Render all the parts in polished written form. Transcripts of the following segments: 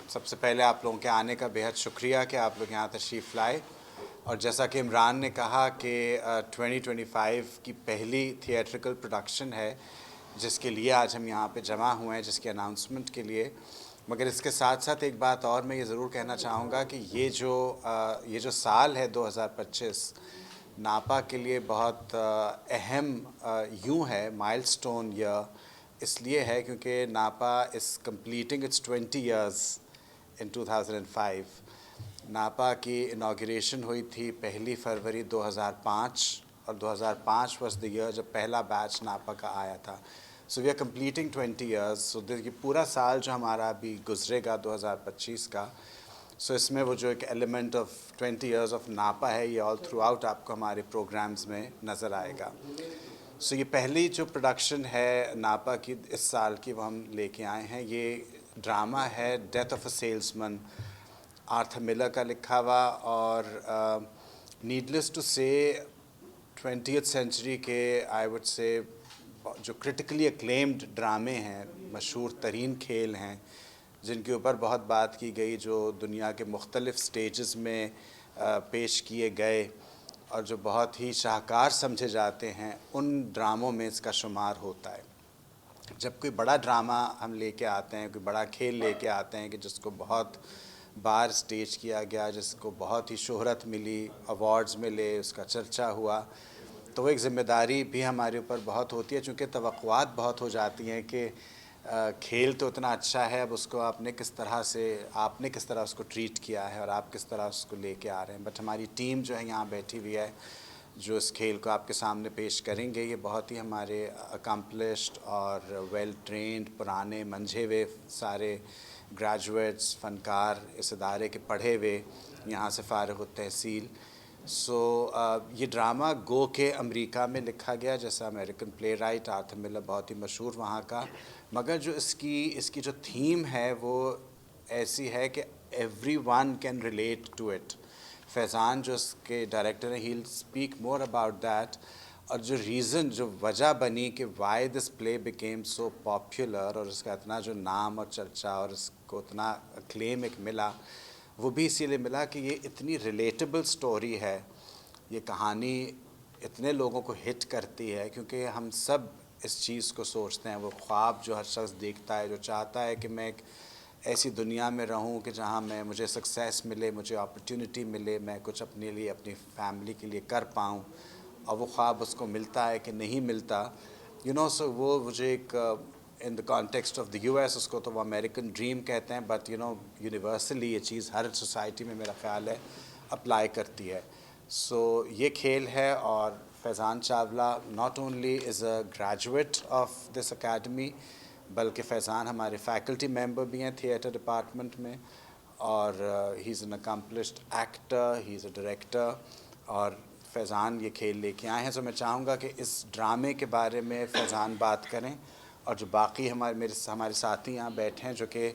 सबसे पहले आप लोगों के आने का बेहद शुक्रिया कि आप लोग यहाँ तशरीफ़ लाए। और जैसा कि इमरान ने कहा कि 2025 की पहली थिएट्रिकल प्रोडक्शन है जिसके लिए आज हम यहाँ पे जमा हुए हैं, जिसके अनाउंसमेंट के लिए। मगर इसके साथ साथ एक बात और मैं ये ज़रूर कहना चाहूँगा कि ये जो साल है 2025 नापा के लिए बहुत अहम यूँ है माइलस्टोन ईयर इसलिए है क्योंकि नापा is completing it's 20 years in 2005। नापा की इनाग्रेशन हुई थी 1 फरवरी 2005 और 2005 वाज द ईयर जब पहला बैच नापा का आया था। So we are completing 20 years. So ये पूरा साल जो हमारा अभी गुजरेगा 2025 का, सो इसमें वो जो एक एलिमेंट ऑफ 20 इयर्स ऑफ नापा है ये ऑल थ्रू आउट आपको हमारे प्रोग्राम्स में नज़र आएगा। सो ये पहली जो प्रोडक्शन है नापा की इस साल की वो हम लेके आए हैं। ये ड्रामा है death of a salesman, Arthur Miller का लिखा हुआ। और नीडलेस टू से 20th सेंचुरी के आई वुड से जो क्रिटिकली अक्लेम्ड ड्रामे हैं, मशहूर तरीन खेल हैं जिनके ऊपर बहुत बात की गई, जो दुनिया के मुख्तलिफ़ स्टेजेस में पेश किए गए और जो बहुत ही शाहकार समझे जाते हैं, उन ड्रामों में इसका शुमार होता है। जब कोई बड़ा ड्रामा हम लेके आते हैं, कोई बड़ा खेल लेके आते हैं कि जिसको बहुत बार स्टेज किया गया, जिसको बहुत ही शोहरत मिली, अवार्ड्स मिले, उसका चर्चा हुआ, तो वो एक ज़िम्मेदारी भी हमारे ऊपर बहुत होती है चूँकि तवक्कुआत बहुत हो जाती हैं कि खेल तो इतना अच्छा है, अब उसको आपने किस तरह उसको ट्रीट किया है और आप किस तरह उसको लेके आ रहे हैं। बट हमारी टीम जो है यहाँ बैठी हुई है जो इस खेल को आपके सामने पेश करेंगे, ये बहुत ही हमारे अकम्पलिश्ड और वेल ट्रेंड पुराने मंझे हुए सारे ग्रेजुएट्स फ़नकार इस इदारे के पढ़े हुए यहाँ से फ़ारिग़ तहसील। सो ये ड्रामा गो के अमेरिका में लिखा गया, जैसा American play right Arthur Miller बहुत ही मशहूर वहाँ का। मगर जो इसकी जो थीम है वो ऐसी है कि everyone can relate to it. Faizan जो इसके डायरेक्टर हैं, he will speak more about that. और जो रीज़न, जो वजह बनी कि why this play became so popular और उसका इतना जो नाम और चर्चा और इसको इतना क्लेम एक मिला, वो भी इसीलिए मिला कि ये इतनी रिलेटेबल स्टोरी है, ये कहानी इतने लोगों को हिट करती है क्योंकि हम सब इस चीज़ को सोचते हैं। वो ख्वाब जो हर शख्स देखता है, जो चाहता है कि मैं एक ऐसी दुनिया में रहूं कि जहां मुझे सक्सेस मिले, मुझे अपॉर्चुनिटी मिले, मैं कुछ अपने लिए, अपनी फैमिली के लिए कर पाऊं, और वो ख्वाब उसको मिलता है कि नहीं मिलता, सो वो मुझे एक in the context of the US उसको तो वो अमेरिकन ड्रीम कहते हैं, बट यूनिवर्सली ये चीज़ हर सोसाइटी में मेरा ख़्याल है अप्लाई करती है। सो ये खेल है। और Faizan Chawla not only is a graduate of this academy, बल्कि फैज़ान हमारे फैकल्टी मेंबर भी हैं थिएटर डिपार्टमेंट में, और he is an accomplished actor, he is a director, और फैज़ान ये खेल लेके आए हैं। सो मैं चाहूँगा कि इस ड्रामे के बारे में फैज़ान बात करें और जो बाकी हमारे साथी यहाँ बैठे हैं जो कि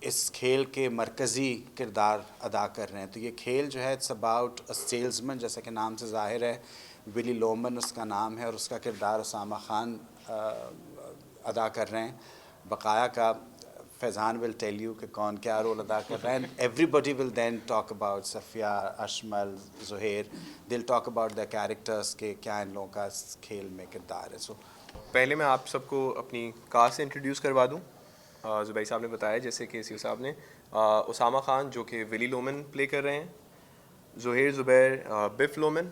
इस खेल के मरकज़ी किरदार अदा कर रहे हैं। तो ये खेल जो है इट्स अबाउट अ सेल्समैन, जैसा कि नाम से ज़ाहिर है, विली लोमन उसका नाम है और उसका किरदार उसामा खान अदा कर रहे हैं। बकाया का फैज़ान विल टेल यू कि कौन क्या रोल अदा कर रहा है। Everybody will then talk about Safia, Ashmal, Zuhair, will talk about the characters के क्या इन लोगों का इस खेल में किरदार है। सो पहले मैं आप सबको अपनी कास्ट से इंट्रोड्यूस करवा दूं। ज़ुबैर साहब ने बताया जैसे कि सी साहब ने, उसामा खान जो कि विली लोमन प्ले कर रहे हैं, Zuhair Zubair Biff Loman,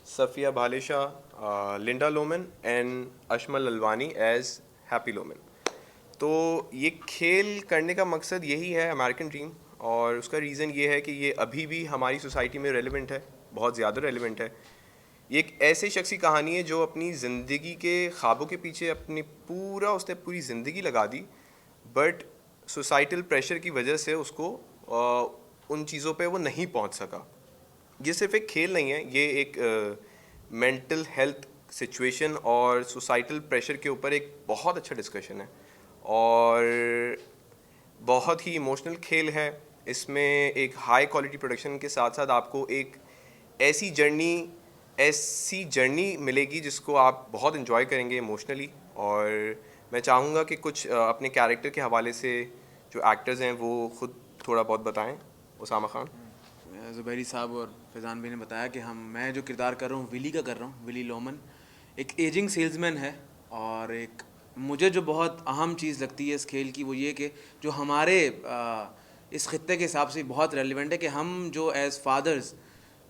Safia Bhalesha Linda Loman and Ashmal Alwani as Happy Loman. तो ये खेल करने का मकसद यही है, अमेरिकन ड्रीम, और उसका रीज़न ये है कि ये अभी भी हमारी सोसाइटी में रेलेवेंट है, बहुत ज़्यादा रेलेवेंट है। ये एक ऐसे शख्स की कहानी है जो अपनी ज़िंदगी के ख्वाबों के पीछे उसने पूरी ज़िंदगी लगा दी, बट सोसाइटल प्रेशर की वजह से उसको उन चीज़ों पे वो नहीं पहुंच सका। ये सिर्फ एक खेल नहीं है, ये एक मेंटल हेल्थ सिचुएशन और सोसाइटल प्रेशर के ऊपर एक बहुत अच्छा डिस्कशन है और बहुत ही इमोशनल खेल है। इसमें एक हाई क्वालिटी प्रोडक्शन के साथ साथ आपको एक ऐसी जर्नी मिलेगी जिसको आप बहुत इन्जॉय करेंगे इमोशनली। और मैं चाहूँगा कि कुछ अपने कैरेक्टर के हवाले से जो एक्टर्स हैं वो खुद थोड़ा बहुत बताएं। उसामा खान। ज़ुबैरी साहब और फैज़ान भाई ने बताया कि मैं जो किरदार कर रहा हूँ विली का कर रहा हूँ। विली लोमन एक एजिंग सेल्समैन है, और एक मुझे जो बहुत अहम चीज़ लगती है इस खेल की वो ये कि जो हमारे इस खित्ते के हिसाब से बहुत रेलिवेंट है कि हम जो एज़ फादर्स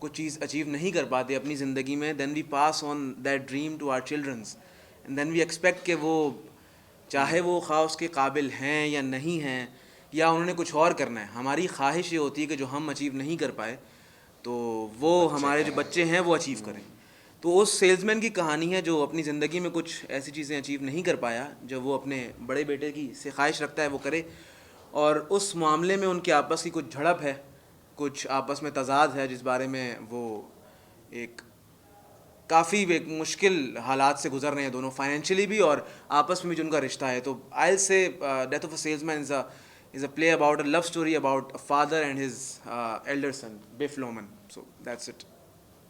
कुछ चीज़ अचीव नहीं कर पाते अपनी ज़िंदगी में, then we pass on that dream to our childrens, and then we expect कि वो चाहे वो खा उसके काबिल हैं या नहीं हैं, या उन्होंने कुछ और करना है, हमारी ख्वाहिश ये होती है कि जो हम अचीव नहीं कर पाए तो वो हमारे जो बच्चे हैं वो अचीव करें। तो उस सेल्समैन की कहानी है जो अपनी ज़िंदगी में कुछ ऐसी चीज़ें अचीव नहीं कर पाया जो वो अपने बड़े बेटे की से ख्वाहिश रखता है वो करे, और उस मामले में उनके आपस की कुछ झड़प है, कुछ आपस में तज़ाद है, जिस बारे में वो एक काफ़ी एक मुश्किल हालात से गुजर रहे हैं दोनों, फाइनेंशियली भी और आपस में भी जो उनका रिश्ता है। तो I will say death of a salesman is a play about a love story about a father and his elder son, Biff Loman. So that's it.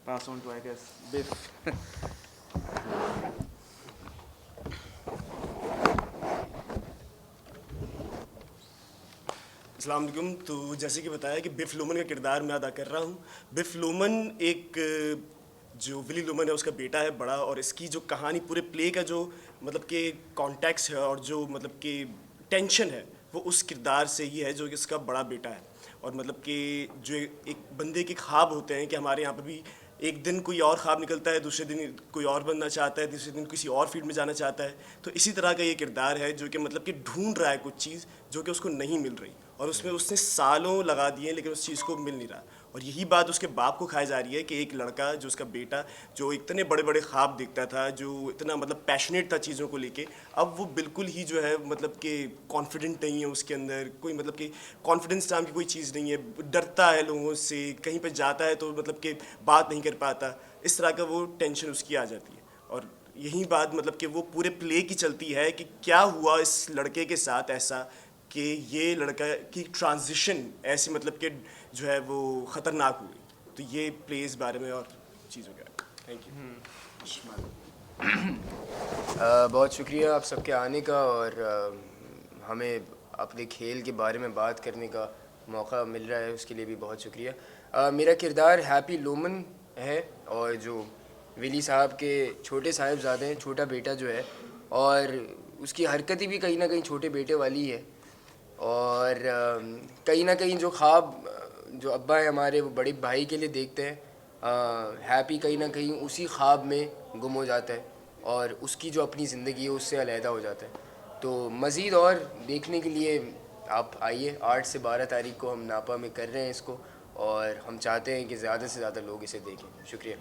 Pass on to, I guess, Biff. अस्सलाम वालेकुम। तो जैसे कि बताया कि बिफ Loman का किरदार मैं अदा कर रहा हूँ। बिफ लोमन एक जो विली लोमन है उसका बेटा है बड़ा, और इसकी जो कहानी पूरे प्ले का जो मतलब कि कॉन्टेक्स्ट है और जो मतलब कि टेंशन है वो उस किरदार से ही है जो कि इसका बड़ा बेटा है। और मतलब कि जो एक बंदे के ख्वाब होते हैं कि हमारे यहाँ पे भी एक दिन कोई और ख्वाब निकलता है, दूसरे दिन कोई और बनना चाहता है, तीसरे दिन किसी और फील्ड में जाना चाहता है। तो इसी तरह का ये किरदार है जो कि मतलब कि ढूंढ रहा है कुछ चीज़ जो कि उसको नहीं मिल रही, और उसमें उसने सालों लगा दिए लेकिन उस चीज़ को मिल नहीं रहा। और यही बात उसके बाप को खाई जा रही है कि एक लड़का जो उसका बेटा जो इतने बड़े बड़े ख्वाब देखता था, जो इतना मतलब पैशनेट था चीज़ों को लेके, अब वो बिल्कुल ही जो है मतलब कि कॉन्फिडेंट नहीं है, उसके अंदर कोई मतलब कि कॉन्फिडेंस नाम की कोई चीज़ नहीं है, डरता है लोगों से, कहीं पर जाता है तो मतलब कि बात नहीं कर पाता, इस तरह का वो टेंशन उसकी आ जाती है। और यही बात मतलब कि वो पूरे प्ले की चलती है कि क्या हुआ इस लड़के के साथ ऐसा कि ये लड़का की ट्रांजिशन ऐसी मतलब कि जो है वो ख़तरनाक हुई। तो ये प्ले इस बारे में और चीज़ हो गया। Thank you. बहुत शुक्रिया आप सबके आने का, और हमें अपने खेल के बारे में बात करने का मौका मिल रहा है, उसके लिए भी बहुत शुक्रिया। मेरा किरदार हैप्पी लोमन है, और जो विली साहब के छोटे साहिबजादे हैं, छोटा बेटा जो है, और उसकी हरकतें भी कहीं ना कहीं छोटे बेटे वाली है, और कहीं ना कहीं जो ख्वाब जो अब्बा है हमारे वो बड़े भाई के लिए देखते हैं, हैप्पी कहीं ना कहीं उसी ख्वाब में गुम हो जाता है और उसकी जो अपनी ज़िंदगी है उससे अलहदा हो जाता है। तो मज़ीद और देखने के लिए आप आइए, 8 से 12 तारीख को हम नापा में कर रहे हैं इसको, और हम चाहते हैं कि ज़्यादा से ज़्यादा लोग इसे देखें। शुक्रिया।